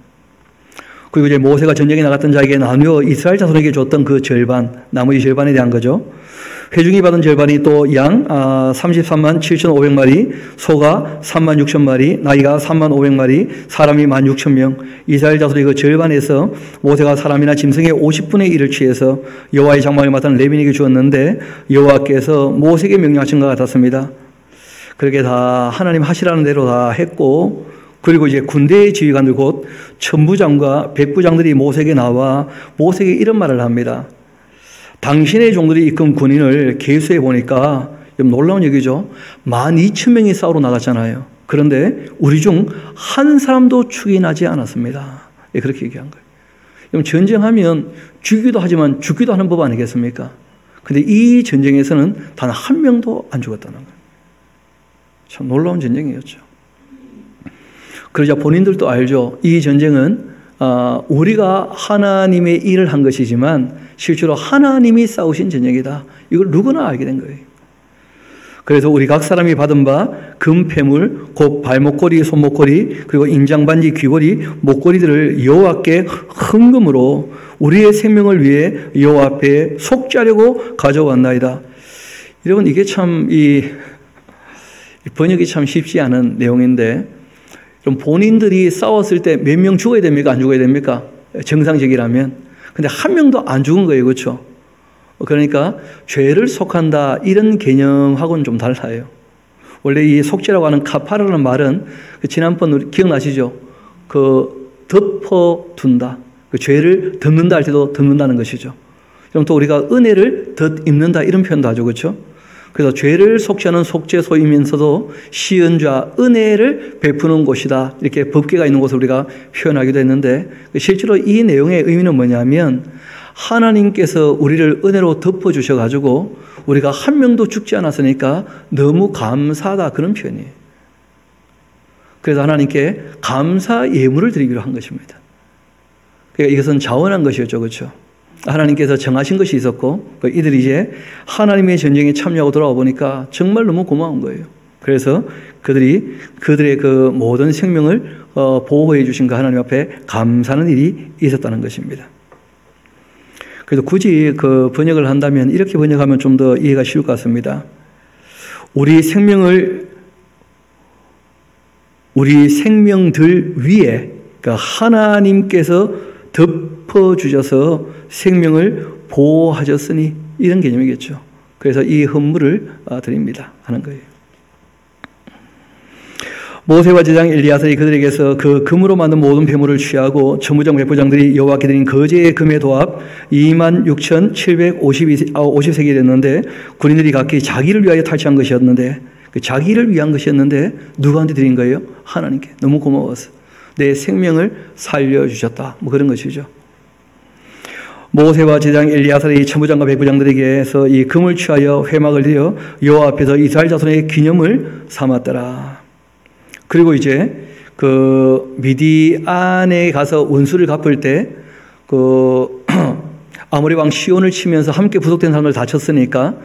그리고 이제 모세가 전쟁에 나갔던 자에게 나누어 이스라엘 자손에게 줬던 그 절반, 나머지 절반에 대한 거죠. 회중이 받은 절반이 또 양 33만 7,500마리, 소가 3만 6천 마리, 나이가 3만 500마리, 사람이 1만 6천 명. 이스라엘 자손의 그 절반에서 모세가 사람이나 짐승의 50분의 1을 취해서 여호와의 장막을 맡은 레위인에게 주었는데 여호와께서 모세에게 명령하신 것 같았습니다. 그렇게 다 하나님 하시라는 대로 다 했고, 그리고 이제 군대의 지휘관들 곧 천부장과 백부장들이 모세에게 나와 모세에게 이런 말을 합니다. 당신의 종들이 이끈 군인을 계수해 보니까 좀 놀라운 얘기죠. 12,000명이 싸우러 나갔잖아요. 그런데 우리 중 한 사람도 축인하지 않았습니다. 예, 그렇게 얘기한 거예요. 그럼 전쟁하면 죽기도 하지만 죽기도 하는 법 아니겠습니까? 근데 이 전쟁에서는 단 한 명도 안 죽었다는 거예요. 참 놀라운 전쟁이었죠. 그러자 본인들도 알죠. 이 전쟁은 우리가 하나님의 일을 한 것이지만 실제로 하나님이 싸우신 전쟁이다. 이걸 누구나 알게 된 거예요. 그래서 우리 각 사람이 받은 바 금패물, 곧 발목걸이, 손목걸이, 그리고 인장반지, 귀걸이, 목걸이들을 여호와께 헌금으로 우리의 생명을 위해 여호와 앞에 속죄하려고 가져왔나이다. 여러분, 이게 참 이 번역이 참 쉽지 않은 내용인데, 그럼 본인들이 싸웠을 때 몇 명 죽어야 됩니까? 안 죽어야 됩니까? 정상적이라면. 근데 한 명도 안 죽은 거예요. 그렇죠? 그러니까 죄를 속한다 이런 개념하고는 좀 달라요. 원래 이 속죄라고 하는 카파르라는 말은 지난번 기억나시죠? 그 덮어둔다. 그 죄를 덮는다 할 때도 덮는다는 것이죠. 그럼 또 우리가 은혜를 덧입는다 이런 표현도 하죠. 그렇죠? 그래서 죄를 속죄하는 속죄소이면서도 시은좌 은혜를 베푸는 곳이다. 이렇게 법궤가 있는 곳을 우리가 표현하기도 했는데 실제로 이 내용의 의미는 뭐냐면 하나님께서 우리를 은혜로 덮어주셔가지고 우리가 한 명도 죽지 않았으니까 너무 감사하다 그런 표현이에요. 그래서 하나님께 감사 예물을 드리기로 한 것입니다. 그러니까 이것은 자원한 것이었죠. 그렇죠? 하나님께서 정하신 것이 있었고 이들이 이제 하나님의 전쟁에 참여하고 돌아와 보니까 정말 너무 고마운 거예요. 그래서 그들의 그 모든 생명을 보호해 주신 그 하나님 앞에 감사하는 일이 있었다는 것입니다. 그래서 굳이 그 번역을 한다면 이렇게 번역하면 좀 더 이해가 쉬울 것 같습니다. 우리 생명들 위에 그러니까 하나님께서 덮어주셔서 생명을 보호하셨으니 이런 개념이겠죠. 그래서 이 헌물을 드립니다 하는 거예요. 모세와 제사장 엘리야살이 그들에게서 그 금으로 만든 모든 폐물을 취하고 천부장 백부장들이 여호와께 드린 거제의 금의 도합 26,750세겔이 됐는데 군인들이 각기 자기를 위하여 탈취한 것이었는데 그 자기를 위한 것이었는데 누구한테 드린 거예요? 하나님께. 너무 고마워서 내 생명을 살려주셨다. 뭐 그런 것이죠. 모세와 제사장 엘리야살이 천부장과 백부장들에게서 이 금을 취하여 회막을 드려 여호와 앞에서 이스라엘 자손의 기념을 삼았더라. 그리고 이제 그 미디안에 가서 원수를 갚을 때 그 아모리 왕 시온을 치면서 함께 부속된 사람을 다 쳤으니까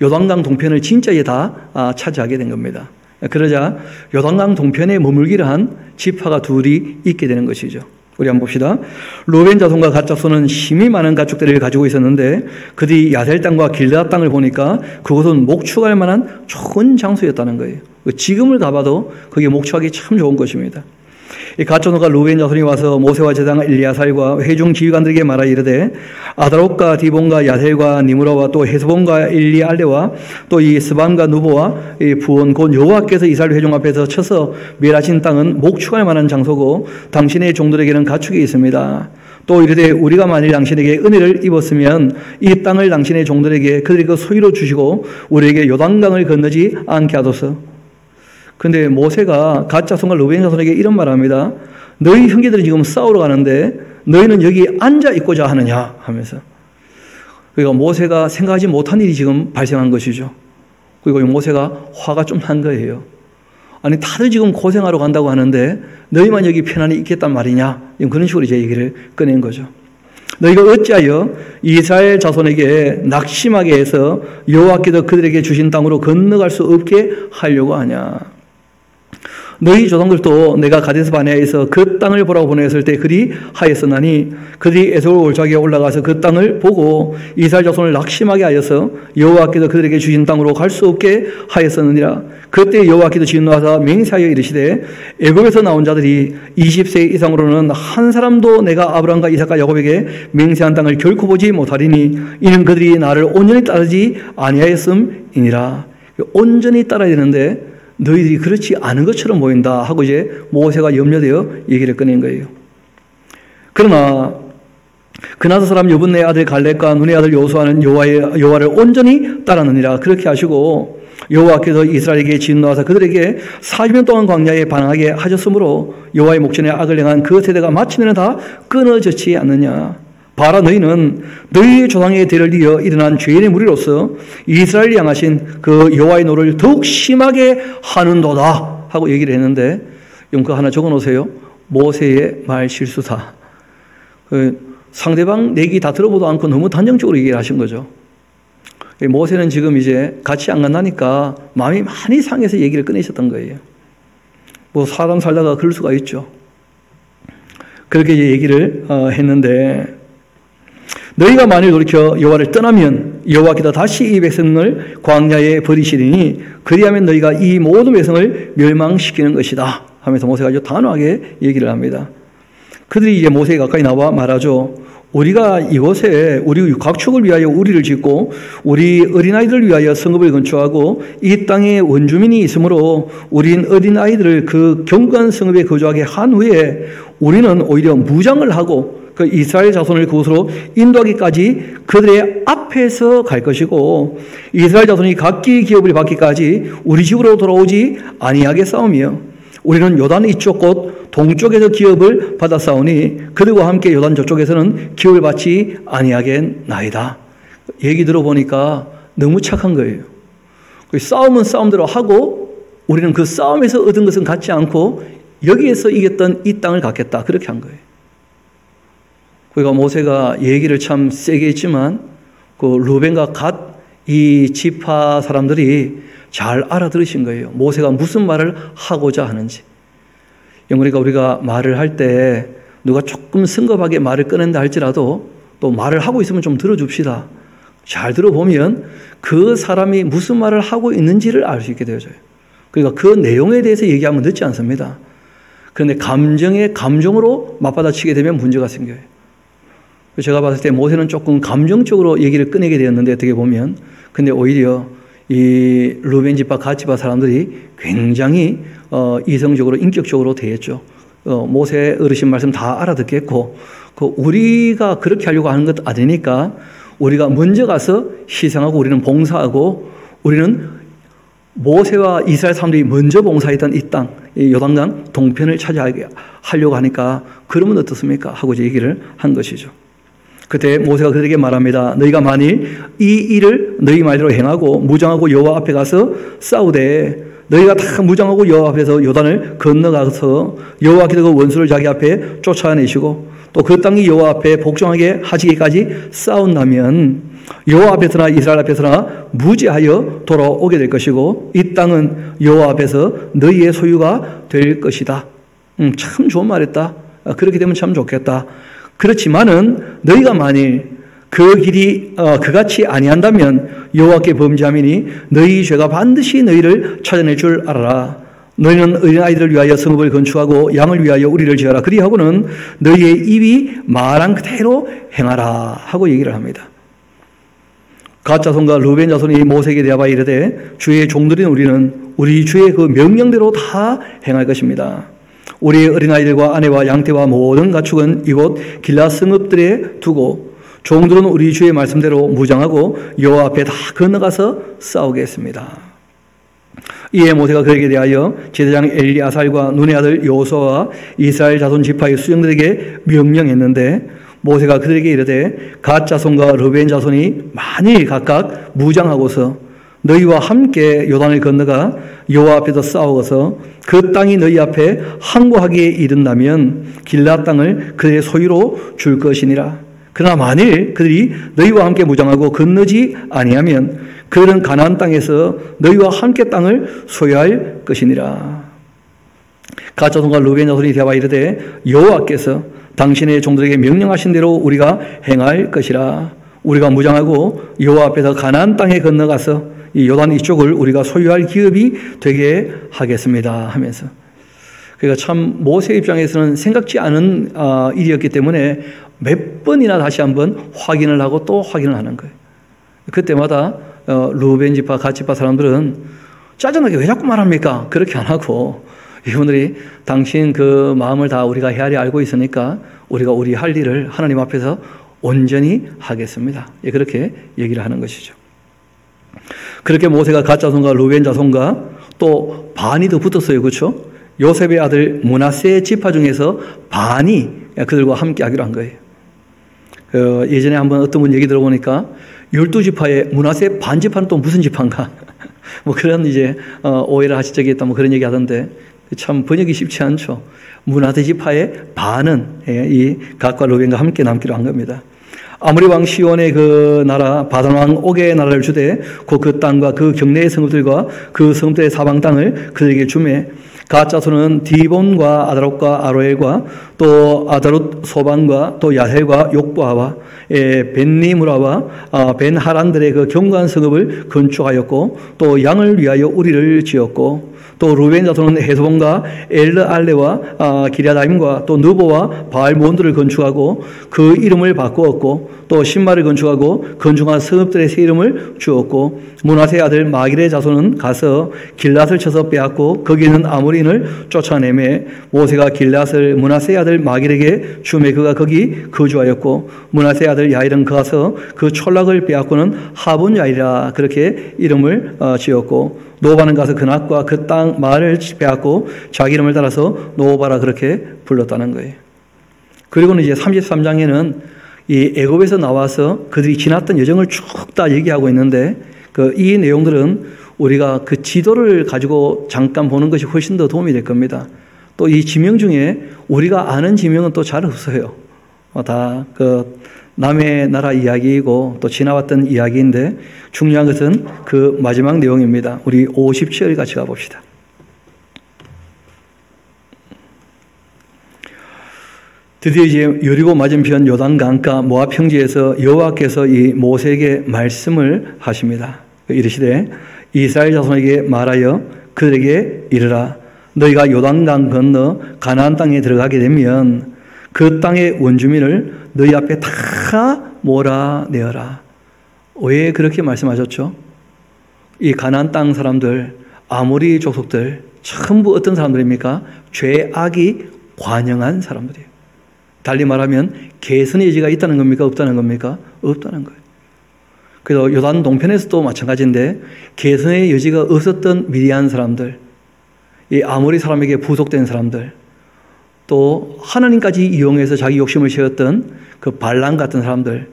요단강 동편을 진짜 이제 다 차지하게 된 겁니다. 그러자 요단강 동편에 머물기를 한 지파가 둘이 있게 되는 것이죠. 우리 한번 봅시다. 루벤 자손과 갓 자손은 힘이 많은 가축들을 가지고 있었는데 그들이 야셀 땅과 길르앗 땅을 보니까 그곳은 목축할 만한 좋은 장소였다는 거예요. 지금을 가봐도 그게 목축하기 참 좋은 것입니다. 이 갓 자손과 루벤 자손이 와서 모세와 제사장 엘리야살과 회중 지휘관들에게 말하 이르되 아다롯과 디본과 야셀과 니므라와 또 헤스본과 엘리알레와 또 이 스반과 누보와 이 부온 곧 여호와께서 이스라엘 회중 앞에서 쳐서 멸하신 땅은 목축할 만한 장소고 당신의 종들에게는 가축이 있습니다. 또 이르되 우리가 만일 당신에게 은혜를 입었으면 이 땅을 당신의 종들에게 그들의 그 소유로 주시고 우리에게 요단강을 건너지 않게 하소서. 근데 모세가 갓 자손과 루벤 자손에게 이런 말을 합니다. 너희 형제들은 지금 싸우러 가는데 너희는 여기 앉아 있고자 하느냐 하면서. 그러니까 모세가 생각하지 못한 일이 지금 발생한 것이죠. 그리고 모세가 화가 좀 난 거예요. 아니 다들 지금 고생하러 간다고 하는데 너희만 여기 편안히 있겠단 말이냐. 그런 식으로 이제 얘기를 꺼낸 거죠. 너희가 어찌하여 이스라엘 자손에게 낙심하게 해서 여호와께서 그들에게 주신 땅으로 건너갈 수 없게 하려고 하냐. 너희 조상들도 내가 가데스 바네아에서 그 땅을 보라고 보냈을 때 그리 하였었나니 그들이 에서울 골짜기에 올라가서 그 땅을 보고 이스라엘 자손을 낙심하게 하여서 여호와께서 그들에게 주신 땅으로 갈 수 없게 하였었느니라. 그때 여호와께서 진노하사 맹세하여 이르시되 애굽에서 나온 자들이 20세 이상으로는 한 사람도 내가 아브라함과 이삭과 야곱에게 맹세한 땅을 결코 보지 못하리니 이는 그들이 나를 온전히 따르지 아니하였음이니라. 온전히 따라야 되는데 너희들이 그렇지 않은 것처럼 보인다 하고 이제 모세가 염려되어 얘기를 꺼낸 거예요. 그러나 그나서 사람 여분네 아들 갈렙과 눈의 아들 여호수아는 여호와를 온전히 따랐느니라. 그렇게 하시고 여호와께서 이스라엘에게 진노하사 그들에게 40년 동안 광야에 반항하게 하셨으므로 여호와의 목전에 악을 행한 그 세대가 마침내는 다 끊어졌지 않느냐. 봐라 너희는 너희의 조상의 대를 이어 일어난 죄인의 무리로서 이스라엘을 향하신 그 여호와의 노를 더욱 심하게 하는도다 하고 얘기를 했는데 그거 하나 적어놓으세요. 모세의 말 실수다. 상대방 얘기 다 들어보도 않고 너무 단정적으로 얘기를 하신 거죠. 모세는 지금 이제 같이 안 간다니까 마음이 많이 상해서 얘기를 꺼내셨던 거예요. 뭐 사람 살다가 그럴 수가 있죠. 그렇게 얘기를 했는데 너희가 만일 돌이켜 여호와를 떠나면 여호와께서 다시 이 백성을 광야에 버리시리니 그리하면 너희가 이 모든 백성을 멸망시키는 것이다 하면서 모세가 아주 단호하게 얘기를 합니다. 그들이 이제 모세에 가까이 나와 말하죠. 우리가 이곳에 우리 각축을 위하여 우리를 짓고 우리 어린아이들을 위하여 성읍을 건축하고 이 땅에 원주민이 있으므로 우린 어린아이들을 그 견고한 성읍에 거주하게 한 후에 우리는 오히려 무장을 하고 그 이스라엘 자손을 그곳으로 인도하기까지 그들의 앞에서 갈 것이고 이스라엘 자손이 각기 기업을 받기까지 우리 집으로 돌아오지 아니하게 싸우며 우리는 요단 이쪽 곧 동쪽에서 기업을 받아 싸우니 그들과 함께 요단 저쪽에서는 기업을 받지 아니하겠나이다. 얘기 들어보니까 너무 착한 거예요. 싸움은 싸움대로 하고 우리는 그 싸움에서 얻은 것은 갖지 않고 여기에서 이겼던 이 땅을 갖겠다. 그렇게 한 거예요. 그러니까 모세가 얘기를 참 세게 했지만 그 루벤과 갓 이 지파 사람들이 잘 알아들으신 거예요. 모세가 무슨 말을 하고자 하는지. 그러니까 우리가 말을 할 때 누가 조금 성급하게 말을 꺼낸다 할지라도 또 말을 하고 있으면 좀 들어줍시다. 잘 들어보면 그 사람이 무슨 말을 하고 있는지를 알 수 있게 되어져요. 그러니까 그 내용에 대해서 얘기하면 늦지 않습니다. 그런데 감정으로 맞받아치게 되면 문제가 생겨요. 제가 봤을 때 모세는 조금 감정적으로 얘기를 꺼내게 되었는데 어떻게 보면 근데 오히려 이 루벤 지파 갓 지파 사람들이 굉장히 이성적으로 인격적으로 대했죠. 모세 어르신 말씀 다 알아듣겠고 우리가 그렇게 하려고 하는 것 아니니까 우리가 먼저 가서 희생하고 우리는 봉사하고 우리는 모세와 이스라엘 사람들이 먼저 봉사했던 이 땅, 이 요단강 동편을 차지하려고 하니까 그러면 어떻습니까? 하고 이제 얘기를 한 것이죠. 그때 모세가 그들에게 말합니다. 너희가 만일 이 일을 너희 말대로 행하고 무장하고 여호와 앞에 가서 싸우되 너희가 다 무장하고 여호와 앞에서 요단을 건너가서 여호와께서 그 원수를 자기 앞에 쫓아내시고 또 그 땅이 여호와 앞에 복종하게 하시기까지 싸운다면 여호와 앞에서나 이스라엘 앞에서나 무지하여 돌아오게 될 것이고 이 땅은 여호와 앞에서 너희의 소유가 될 것이다. 참 좋은 말했다. 그렇게 되면 참 좋겠다. 그렇지만은 너희가 만일 그 길이 그같이 아니한다면 여호와께 범죄함이니 너희 죄가 반드시 너희를 찾아낼 줄 알아라. 너희는 어린아이들을 위하여 성읍을 건축하고 양을 위하여 우리를 지어라. 그리하고는 너희의 입이 말한 그대로 행하라 하고 얘기를 합니다. 갓 자손과 르우벤 자손이 모세에게 대하여 이르되 주의 종들인 우리는 우리 주의 그 명령대로 다 행할 것입니다. 우리의 어린아이들과 아내와 양떼와 모든 가축은 이곳 길앗 성읍들에 두고 종들은 우리 주의 말씀대로 무장하고 여호와 앞에 다 건너가서 싸우겠습니다. 이에 모세가 그에게 대하여 제사장 엘리아살과 눈의 아들 여호수아와 이스라엘 자손 지파의 수령들에게 명령했는데 모세가 그들에게 이르되 갓 자손과 르벤 자손이 만일 각각 무장하고서 너희와 함께 요단을 건너가 여호와 앞에서 싸우고서 그 땅이 너희 앞에 항거하기에 이른다면 길앗 땅을 그들의 소유로 줄 것이니라. 그러나 만일 그들이 너희와 함께 무장하고 건너지 아니하면 그들은 가나안 땅에서 너희와 함께 땅을 소유할 것이니라. 갓 자손과 르벤 자손이 대하여 이르되 여호와께서 당신의 종들에게 명령하신 대로 우리가 행할 것이라. 우리가 무장하고 여호와 앞에서 가나안 땅에 건너가서 이 요단 이쪽을 우리가 소유할 기업이 되게 하겠습니다 하면서, 그러니까 참 모세 입장에서는 생각지 않은 일이었기 때문에 몇 번이나 다시 한번 확인을 하고 또 확인을 하는 거예요. 그때마다 르우벤 지파, 갓 지파 사람들은 짜증나게 왜 자꾸 말합니까? 그렇게 안 하고 이분들이 당신 그 마음을 다 우리가 헤아려 알고 있으니까 우리가 우리 할 일을 하나님 앞에서 온전히 하겠습니다. 그렇게 얘기를 하는 것이죠. 그렇게 모세가 갓 자손과 르우벤 자손과 또 반이 더 붙었어요. 그렇죠? 요셉의 아들 므낫세 지파 중에서 반이 그들과 함께 하기로 한 거예요. 예전에 한번 어떤 분 얘기 들어보니까 12지파의 므낫세 반 지파는 또 무슨 지파인가? 뭐 그런 이제 오해를 하실 적이 있다 뭐 그런 얘기 하던데 참 번역이 쉽지 않죠. 므낫세 지파의 반은 이 갓과 르벤과 함께 남기로 한 겁니다. 아모리 왕 시온의 그 나라 바산 왕 옥의 나라를 주되 그 땅과 그 경내의 성읍들과 그 성읍들의 사방 땅을 그들에게 주매 갓 자손은 디본과 아다롯과 아로엘과 또 아다롯 소반과 또 야헬과 욕보아와 벤니무라와 벤하란들의 그 견고한 성읍을 건축하였고 또 양을 위하여 우리를 지었고 또 르벤 자손은 헤스본과 엘르알레와 기랴다임과 또 느보와 바알몬들을 건축하고 그 이름을 바꾸었고 또 신마를 건축하고 건축한 성읍들의 새 이름을 주었고 므낫세 아들 마길의 자손은 가서 길앗을 쳐서 빼앗고 거기 있는 아모리인을 쫓아내매 모세가 길앗을 므낫세 아들 마길에게 주매 그가 거기 거주하였고 므낫세 아들 야일은 가서 그 촌락을 빼앗고는 하본 야일이라 그렇게 이름을 지었고 노바는 가서 그낫과 그 땅 마을을 빼앗고 자기 이름을 따라서 노바라 그렇게 불렀다는 거예요. 그리고는 이제 33장에는 이 애굽에서 나와서 그들이 지났던 여정을 쭉 다 얘기하고 있는데 이 내용들은 우리가 그 지도를 가지고 잠깐 보는 것이 훨씬 더 도움이 될 겁니다. 또 이 지명 중에 우리가 아는 지명은 또 잘 없어요. 다 남의 나라 이야기이고 또 지나왔던 이야기인데 중요한 것은 그 마지막 내용입니다. 우리 57절 같이 가봅시다. 드디어 이제 여리고 맞은편 요단강가 모압 평지에서 여호와께서 이 모세에게 말씀을 하십니다. 이르시되 이스라엘 자손에게 말하여 그들에게 이르라. 너희가 요단강 건너 가나안 땅에 들어가게 되면 그 땅의 원주민을 너희 앞에 다 몰아내어라. 왜 그렇게 말씀하셨죠? 이 가나안 땅 사람들, 아모리 족속들 전부 어떤 사람들입니까? 죄악이 관영한 사람들이에요. 달리 말하면 개선의 여지가 있다는 겁니까? 없다는 겁니까? 없다는 거예요. 그래서 요단 동편에서도 마찬가지인데 개선의 여지가 없었던 미디안 사람들, 이 아모리 사람에게 부속된 사람들, 또 하나님까지 이용해서 자기 욕심을 채웠던 그 발람 같은 사람들,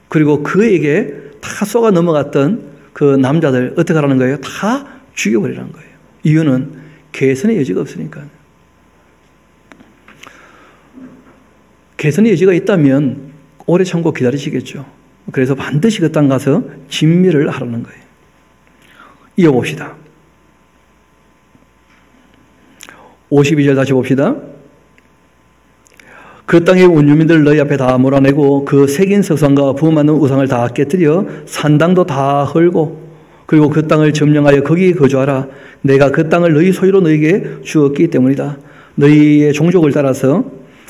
그리고 그에게 다 쏘가 넘어갔던 그 남자들 어떻게 하라는 거예요? 다 죽여버리라는 거예요. 이유는 개선의 여지가 없으니까. 개선의 여지가 있다면 오래 참고 기다리시겠죠. 그래서 반드시 그 땅 가서 진멸을 하라는 거예요. 이어봅시다. 52절 다시 봅시다. 그 땅의 원주민들 너희 앞에 다 몰아내고 그 새긴 석상과 부음하는 우상을 다 깨뜨려 산당도 다 헐고 그리고 그 땅을 점령하여 거기 거주하라. 내가 그 땅을 너희 소유로 너희에게 주었기 때문이다. 너희의 종족을 따라서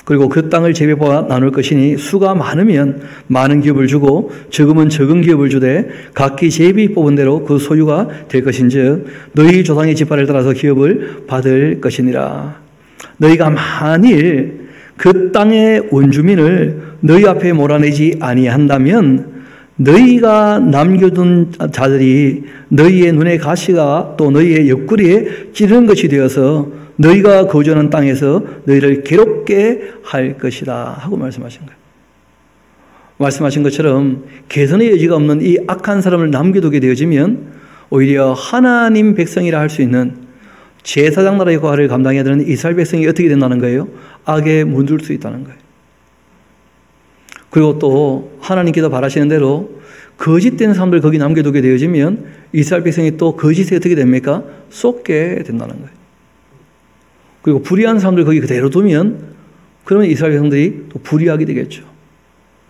그리고 그 땅을 제비와 나눌 것이니 수가 많으면 많은 기업을 주고 적으면 적은 기업을 주되 각기 제비 뽑은 대로 그 소유가 될 것인즉 너희 조상의 지파를 따라서 기업을 받을 것이니라. 너희가 만일 그 땅의 원주민을 너희 앞에 몰아내지 아니한다면 너희가 남겨둔 자들이 너희의 눈의 가시가 또 너희의 옆구리에 찌르는 것이 되어서 너희가 거주하는 땅에서 너희를 괴롭게 할 것이다 하고 말씀하신 거예요. 말씀하신 것처럼 개선의 여지가 없는 이 악한 사람을 남겨두게 되어지면 오히려 하나님 백성이라 할 수 있는 제사장 나라의 역할을 감당해야 되는 이스라엘 백성이 어떻게 된다는 거예요? 악에 물들 수 있다는 거예요. 그리고 또 하나님께서 바라시는 대로 거짓된 사람들 거기 남겨두게 되어지면 이스라엘 백성이 또 거짓에 어떻게 됩니까? 쏟게 된다는 거예요. 그리고 불의한 사람들 거기 그대로 두면 그러면 이스라엘 백성들이 또 불의하게 되겠죠.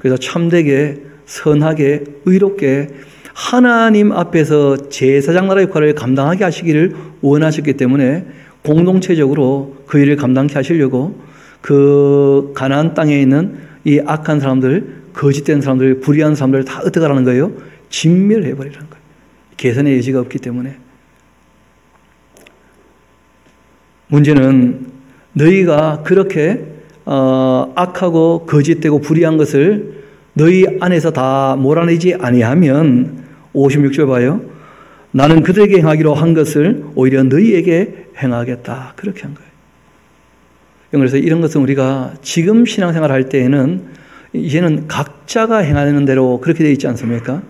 그래서 참되게 선하게 의롭게 하나님 앞에서 제사장 나라 역할을 감당하게 하시기를 원하셨기 때문에 공동체적으로 그 일을 감당케 하시려고 그 가나안 땅에 있는 이 악한 사람들, 거짓된 사람들, 불의한 사람들 다 어떻게 하라는 거예요? 진멸해버리라는 거예요. 개선의 여지가 없기 때문에. 문제는 너희가 그렇게 악하고 거짓되고 불의한 것을 너희 안에서 다 몰아내지 아니하면 56절 봐요. 나는 그들에게 행하기로 한 것을 오히려 너희에게 행하겠다. 그렇게 한 거예요. 그래서 이런 것은 우리가 지금 신앙생활 할 때에는 이제는 각자가 행하는 대로 그렇게 되어 있지 않습니까?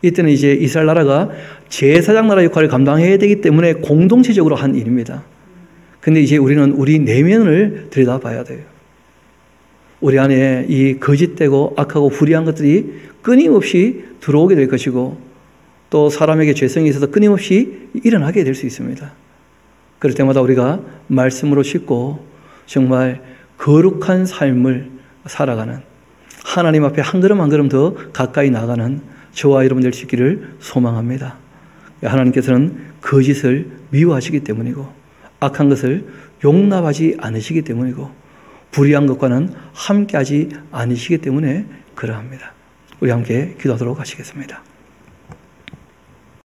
이때는 이제 이스라엘 나라가 제사장 나라 역할을 감당해야 되기 때문에 공동체적으로 한 일입니다. 근데 이제 우리는 우리 내면을 들여다봐야 돼요. 우리 안에 이 거짓되고 악하고 불의한 것들이 끊임없이 들어오게 될 것이고 또 사람에게 죄성이 있어서 끊임없이 일어나게 될 수 있습니다. 그럴 때마다 우리가 말씀으로 씻고 정말 거룩한 삶을 살아가는 하나님 앞에 한 걸음 한 걸음 더 가까이 나가는 저와 여러분 될 수 있기를 소망합니다. 하나님께서는 거짓을 미워하시기 때문이고 악한 것을 용납하지 않으시기 때문이고 불의한 것과는 함께하지 않으시기 때문에 그러합니다. 우리 함께 기도하도록 하시겠습니다.